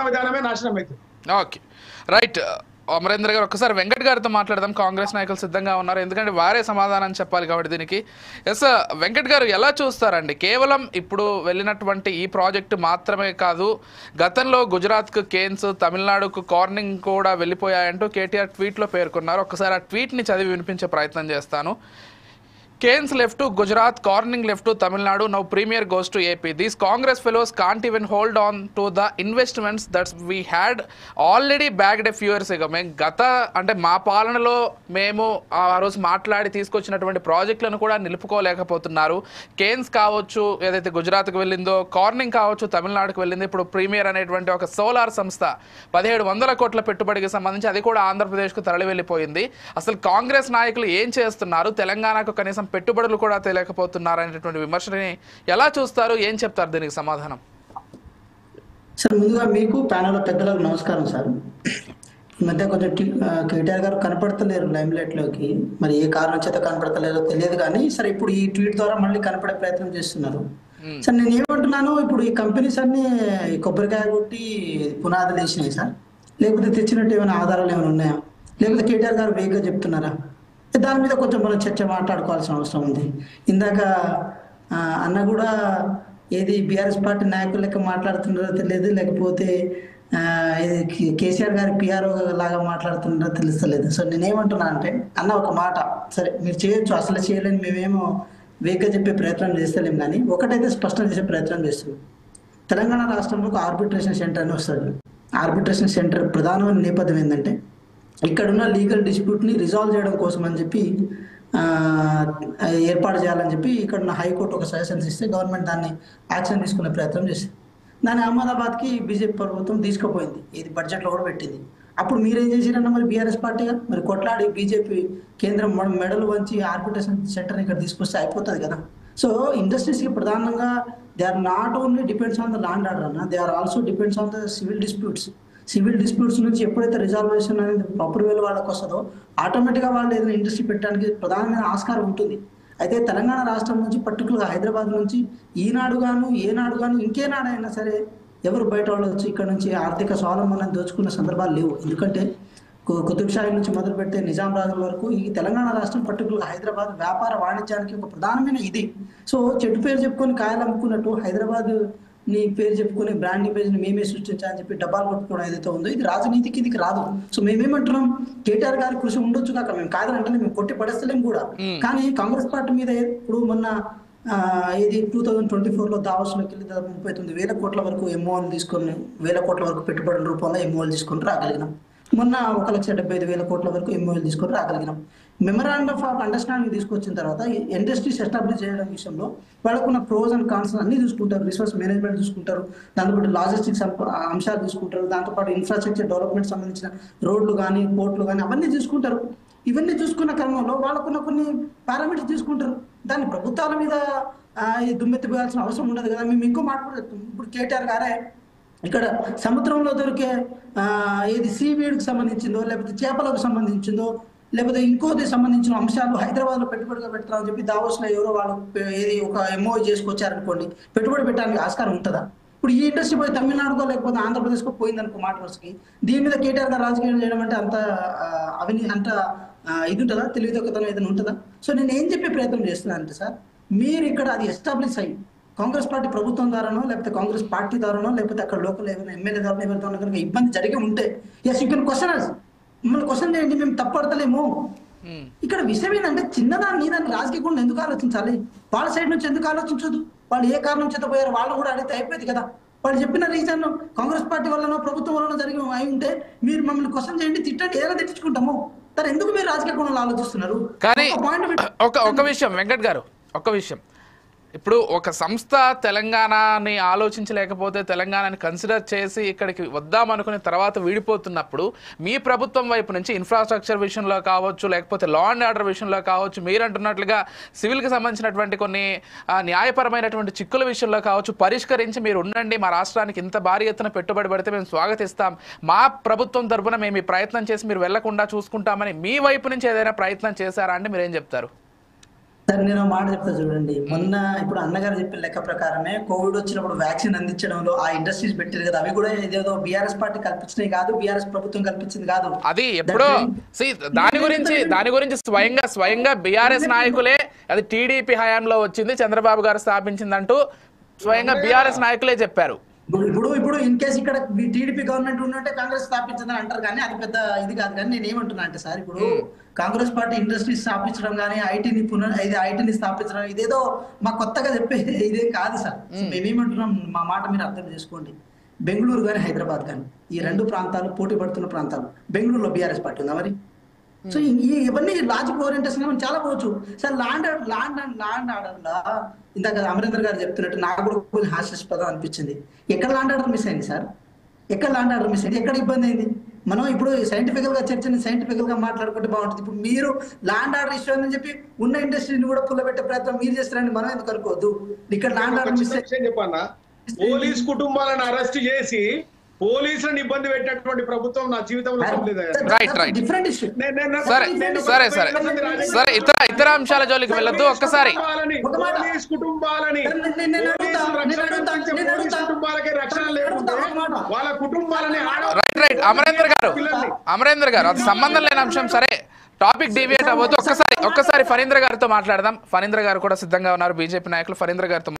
విధానమే నాశనం అవుతుంది. Okay, right. అమరేంద్ర గారు, ఒక్కసారి వెంకట్ గారితో మాట్లాడదాం. కాంగ్రెస్ నాయకులు సిద్ధంగా ఉన్నారు, ఎందుకంటే వారే సమాధానం చెప్పాలి కాబట్టి దీనికి. ఎస్, వెంకట్ గారు ఎలా చూస్తారండి? కేవలం ఇప్పుడు వెళ్ళినటువంటి ఈ ప్రాజెక్టు మాత్రమే కాదు, గతంలో గుజరాత్కు కేన్స్, తమిళనాడుకు కార్నింగ్ కూడా వెళ్ళిపోయాయంటూ కేటీఆర్ ట్వీట్లో పేర్కొన్నారు. ఒక్కసారి ఆ ట్వీట్ని చదివి వినిపించే ప్రయత్నం చేస్తాను. Canes left to Gujarat, Corning left to Tamil Nadu, now Premier goes to AP. These Congress fellows can't even hold on to the investments that we had already bagged a few years ago. మేము గత అంటే మా పాలనలో మేము ఆ రోజు మాట్లాడి తీసుకొచ్చినటువంటి ప్రాజెక్టులను కూడా నిలుపుకోలేకపోతున్నారు. కేన్స్ కావచ్చు, ఏదైతే గుజరాత్కి వెళ్ళిందో, కార్నింగ్ కావచ్చు, తమిళనాడుకు వెళ్ళింది. ఇప్పుడు ప్రీమియర్ అనేటువంటి ఒక సోలార్ సంస్థ 1700 కోట్ల పెట్టుబడికి సంబంధించి అది కూడా ఆంధ్రప్రదేశ్కు తరలి వెళ్ళిపోయింది. అసలు కాంగ్రెస్ నాయకులు ఏం చేస్తున్నారు? తెలంగాణకు కనీసం పెట్టుబడులు కూడా తెలియకపోతున్నారు అనేటువంటి విమర్శని ఎలా చూస్తారు? ఏం చెప్తారు దీనికి సమాధానం? సార్, ముందుగా మీకు ప్యానల్ పెద్దలకు నమస్కారం సార్. ఈ మధ్య కొంచెం కేటీఆర్ గారు కనపడతలేరు లైమ్లైట్ లోకి, మరి ఏ కారణం చేత కనపడతలేరో తెలియదు కానీ సరే ఇప్పుడు ఈ ట్వీట్ ద్వారా మళ్ళీ కనపడే ప్రయత్నం చేస్తున్నారు. సార్, నేను ఏమంటున్నాను, ఇప్పుడు ఈ కంపెనీస్ అన్ని కొబ్బరికాయ కొట్టి పునాదులు వేసినాయి సార్, లేకపోతే తెచ్చినట్టు ఏమైనా ఆధారాలు ఏమైనా ఉన్నాయా, లేకపోతే కేటీఆర్ గారు వేగంగా చెప్తున్నారా? దాని మీద కొంచెం మనం చర్చ మాట్లాడుకోవాల్సిన అవసరం ఉంది. ఇందాక అన్న కూడా ఏది బీఆర్ఎస్ పార్టీ నాయకుల లెక్క మాట్లాడుతున్నారో తెలియదు, లేకపోతే కేసీఆర్ గారి పిఆర్ఓ లాగా మాట్లాడుతున్నారో తెలుస్తలేదు. సో నేనేమంటున్నా అంటే, అన్న ఒక మాట, సరే మీరు చేయొచ్చు, అసలు చేయలేని మేమేమో వేగంగా చెప్పే ప్రయత్నం చేస్తలేం, కానీ ఒకటైతే స్పష్టం చేసే ప్రయత్నం చేస్తున్నాం. తెలంగాణ రాష్ట్రంలో ఒక ఆర్బిట్రేషన్ సెంటర్ అని వస్తుంది. ఆర్బిట్రేషన్ సెంటర్ ప్రధానమైన నేపథ్యం ఏంటంటే, ఇక్కడున్న లీగల్ డిస్ప్యూట్ని రిజాల్వ్ చేయడం కోసం అని చెప్పి ఏర్పాటు చేయాలని చెప్పి ఇక్కడున్న హైకోర్టు ఒక సజెషన్స్ ఇస్తే గవర్నమెంట్ దాన్ని యాక్షన్ తీసుకునే ప్రయత్నం చేసింది. దాన్ని అహ్మదాబాద్కి బీజేపీ ప్రభుత్వం తీసుకుపోయింది, ఇది బడ్జెట్లో కూడా పెట్టింది. అప్పుడు మీరేం చేసిరన్న, మరి బీఆర్ఎస్ పార్టీగా మరి కొట్లాడి బీజేపీ కేంద్రం మెడలు వంచి ఆర్బిట్రేషన్ సెంటర్ని ఇక్కడ తీసుకొస్తే అయిపోతుంది కదా. సో ఇండస్ట్రీస్కి ప్రధానంగా they are not only depends on the land order అన్న, they are also depends on the civil disputes. Civil disputes నుంచి ఎప్పుడైతే రిజాల్వేషన్ అనేది ప్రాపర్ వేలో వాళ్ళకి వస్తుందో ఆటోమేటిక్గా వాళ్ళు ఏదైనా ఇండస్ట్రీ పెట్టడానికి ప్రధానమైన ఆస్కారం ఉంటుంది. అయితే తెలంగాణ రాష్ట్రం నుంచి, పర్టికులర్గా హైదరాబాద్ నుంచి ఏనాడు గాను ఇంకేనాడైనా సరే ఎవరు బయట వాళ్ళు వచ్చి ఇక్కడ నుంచి ఆర్థిక స్వావలంబన దోచుకున్న సందర్భాలు లేవు. ఎందుకంటే కుతుబ్ షాహీ నుంచి మొదలు పెడితే నిజాం రాజుల వరకు ఈ తెలంగాణ రాష్ట్రం, పర్టికులర్గా హైదరాబాద్ వ్యాపార వాణిజ్యానికి ఒక ప్రధానమైన ఇది. సో చెట్టు పేరు చెప్పుకొని కాయలు అమ్ముకున్నట్టు హైదరాబాద్ నీ పేరు చెప్పుకొని బ్రాండ్ ఇమేజ్ ని మేమే సృష్టించాలని చెప్పి డబ్బాలు కొట్టుకోవడం ఏదైతే ఉందో ఇది రాజనీతికి ఇది రాదు. సో మేమేమంటున్నాం, కేటీఆర్ గారి కృషి ఉండొచ్చు కాక మేము కాదంటే మేము కొట్టి పడేస్తలేం కూడా. కానీ కాంగ్రెస్ పార్టీ మీద ఇప్పుడు మొన్న ఇది 2024లో దావోస్లోకి వెళ్ళి 39,000 కోట్ల వరకు ఎంఓలు తీసుకొని 1,000 కోట్ల వరకు పెట్టుబడుల రూపంలో ఎంఓలు తీసుకొని రాగలిగినాం. మొన్న 1,75,000 కోట్ల వరకు ఎంఓలు తీసుకొని రాగలిగినాం. మెమరాండమ్ ఆఫ్ అండర్స్టాండింగ్ తీసుకొచ్చిన తర్వాత ఇండస్ట్రీస్ ఎస్టాబ్లిష్ చేయడం విషయంలో వాళ్ళకున్న ప్రోస్ అండ్ కాన్స్ అన్ని చూసుకుంటారు, రిసోర్స్ మేనేజ్మెంట్ చూసుకుంటారు, దాంతోపాటు లాజిస్టిక్స్ అంశాలు చూసుకుంటారు, దాంతోపాటు ఇన్ఫ్రాస్ట్రక్చర్ డెవలప్మెంట్ సంబంధించిన రోడ్లు కానీ పోర్ట్లు కానీ అవన్నీ చూసుకుంటారు. ఇవన్నీ చూసుకున్న క్రమంలో వాళ్ళకున్న కొన్ని పారామీటర్స్ తీసుకుంటారు. దాన్ని ప్రభుత్వాల మీద దుమ్మెత్తిపోయాల్సిన అవసరం ఉండదు కదా. మేము ఇంకో మాట కూడా చెప్తాం, ఇప్పుడు కేటీఆర్ గారే ఇక్కడ సముద్రంలో దొరికే ఏది సీవీడ్కి సంబంధించిందో, లేకపోతే చేపలకు సంబంధించిందో, లేకపోతే ఇంకోటి సంబంధించిన అంశాలు హైదరాబాద్లో పెట్టుబడిగా పెడతారని చెప్పి దావోస్లో ఎవరో వాళ్ళు ఏది ఒక ఎంఓ చేసుకొచ్చారనుకోండి, పెట్టుబడి పెట్టడానికి ఆస్కారం ఉంటుందా? ఇప్పుడు ఈ ఇండస్ట్రీ పోయి తమిళనాడుకో లేకపోతే ఆంధ్రప్రదేశ్కో పోయిందనుకో మాట వరుసకి, దీని మీద కేటీఆర్ గారు రాజకీయం చేయడం అంటే అంత అంత ఇది ఉంటుందా? తెలివితక్కువతనం ఏదైనా ఉంటుందా? సో నేను ఏం చెప్పే ప్రయత్నం చేస్తున్నాను అంటే, సార్ మీరు ఇక్కడ అది ఎస్టాబ్లిష్ అయ్యి కాంగ్రెస్ పార్టీ ప్రభుత్వం ద్వారానో, లేకపోతే కాంగ్రెస్ పార్టీ ద్వారానో, లేకపోతే అక్కడ లోకల్ ఏమైనా ఎమ్మెల్యే ద్వారా ఎవరితో కనుక ఇబ్బంది జరిగి ఉంటే ఎస్ యూ కెన్ క్వశ్చన్ అస్, మిమ్మల్ని క్వశ్చన్ చేయండి, మేము తప్పడతలేము. ఇక్కడ విషయం ఏంటంటే, చిన్నదాన్ని దాన్ని రాజకీయంగా ఎందుకు ఆలోచించాలి? వాళ్ళ సైడ్ నుంచి ఎందుకు ఆలోచించదు? వాళ్ళు ఏ కారణం చేత పోయారు వాళ్ళు కూడా అడిగితే అయిపోయింది కదా. వాళ్ళు చెప్పిన రీజన్ కాంగ్రెస్ పార్టీ వల్లనో ప్రభుత్వం వల్లనో జరిగి అయి ఉంటే మీరు మమ్మల్ని క్వశ్చన్ చేయండి, తిట్టండి, ఏదైనా తిట్టించుకుంటాము. సరే, ఎందుకు మీరు రాజకీయ కోణంలో ఆలోచిస్తున్నారు? కానీ ఒక విషయం వెంకట్ గారు, ఒక విషయం, ఇప్పుడు ఒక సంస్థ తెలంగాణని ఆలోచించలేకపోతే, తెలంగాణని కన్సిడర్ చేసి ఇక్కడికి వద్దామనుకునే తర్వాత విడిపోతున్నప్పుడు మీ ప్రభుత్వం వైపు నుంచి ఇన్ఫ్రాస్ట్రక్చర్ విషయంలో కావచ్చు, లేకపోతే లా అండ్ ఆర్డర్ విషయంలో కావచ్చు, మీరు అంటున్నట్లుగా సివిల్కి సంబంధించినటువంటి కొన్ని న్యాయపరమైనటువంటి చిక్కుల విషయంలో కావచ్చు పరిష్కరించి మీరు ఉండండి, మా రాష్ట్రానికి ఇంత భారీ ఎత్తున పెట్టుబడి పెడితే మేము స్వాగతిస్తాం, మా ప్రభుత్వం తరఫున మేము ఈ ప్రయత్నం చేసి మీరు వెళ్లకుండా చూసుకుంటామని మీ వైపు నుంచి ఏదైనా ప్రయత్నం చేశారా అంటే మీరేం చెప్తారు? సార్ నేను ఒక మాట చెప్తా చూడండి. మొన్న ఇప్పుడు అన్నగారు చెప్పిన లెక్క ప్రకారమే కోవిడ్ వచ్చినప్పుడు వ్యాక్సిన్ అందించడంలో ఆ ఇండస్ట్రీస్ పెట్టారు కదా, అవి కూడా ఇదేదో బీఆర్ఎస్ పార్టీ కల్పించినవి కాదు, బీఆర్ఎస్ ప్రభుత్వం కల్పించింది కాదు. అది ఎప్పుడో దాని గురించి స్వయంగా బీఆర్ఎస్ నాయకులే, అది టీడీపీ హయాంలో వచ్చింది, చంద్రబాబు గారు స్థాపించిందంటూ స్వయంగా బీఆర్ఎస్ నాయకులే చెప్పారు. ఇప్పుడు ఇన్ కేసు ఇక్కడ టీడీపీ గవర్నమెంట్ ఉన్నట్టే కాంగ్రెస్ స్థాపించిందని అంటారు, కానీ అది పెద్ద ఇది కాదు. కానీ నేను ఏమంటున్నా అంటే సార్, ఇప్పుడు కాంగ్రెస్ పార్టీ ఇండస్ట్రీస్ స్థాపించడం కానీ ఐటీని స్థాపించడం ఇదేదో మా కొత్తగా చెప్పే ఇదే కాదు సార్. మేమేమంటున్నాం, మా మాట మీరు అర్థం చేసుకోండి. బెంగళూరు కానీ హైదరాబాద్ కానీ ఈ రెండు ప్రాంతాలు పోటీ పడుతున్న ప్రాంతాలు. బెంగళూరులో బీఆర్ఎస్ పార్టీ ఉందా మరి? సో ఇవన్నీ లాజిక్ ఓరియంటేషన్ చాలా పోవచ్చు సార్. ల్యాండ్ ఆర్డర్లా ఇందాక అమరేంద్ర గారు చెప్తున్నట్టు నాకు కూడా కొంచెం హాస్యాస్పదం అనిపించింది. ఎక్కడ ల్యాండ్ ఆర్డర్ మిస్ అయింది సార్? ఎక్కడ ల్యాండ్ ఆర్డర్ మిస్ అయింది? ఎక్కడ ఇబ్బంది అయింది? మనం ఇప్పుడు సైంటిఫికల్ గా చర్చని సైంటిఫికల్ గా మాట్లాడుకుంటే బాగుంటుంది. ఇప్పుడు మీరు ల్యాండ్ ఆర్డర్ ఇష్యూ అని చెప్పి ఉన్న ఇండస్ట్రీని కూడా పుల్లబెట్టే ప్రయత్నం మీరు చేస్తారని మనం ఎందుకు అనుకోవద్దు? ఇక్కడ ల్యాండ్ ఆర్డర్ మిస్ చెప్పన్నా, పోలీస్ కుటుంబాలను అరెస్ట్ చేసి పోలీసులను ఇబ్బంది పెట్టినటువంటి ప్రభుత్వం నా జీవితంలో డిఫరెంట్ ఇష్యూ. సరే ఇతర అంశాల జోలికి వెళ్ళొద్దు. ఒక్కసారి పోలీస్ కుటుంబాలని కుటుంబాలకి రక్షణ లేకుండా వాళ్ళ కుటుంబాలని రైట్ అమరేంద్ర గారు అది సంబంధం లేని అంశం. సరే, టాపిక్ డీవియేట్ అవ్వద్దు. ఒక్కసారి ఫణీంద్ర గారితో మాట్లాడదాం. ఫణీంద్ర గారు కూడా సిద్ధంగా ఉన్నారు, బీజేపీ నాయకులు. ఫణీంద్ర గారితో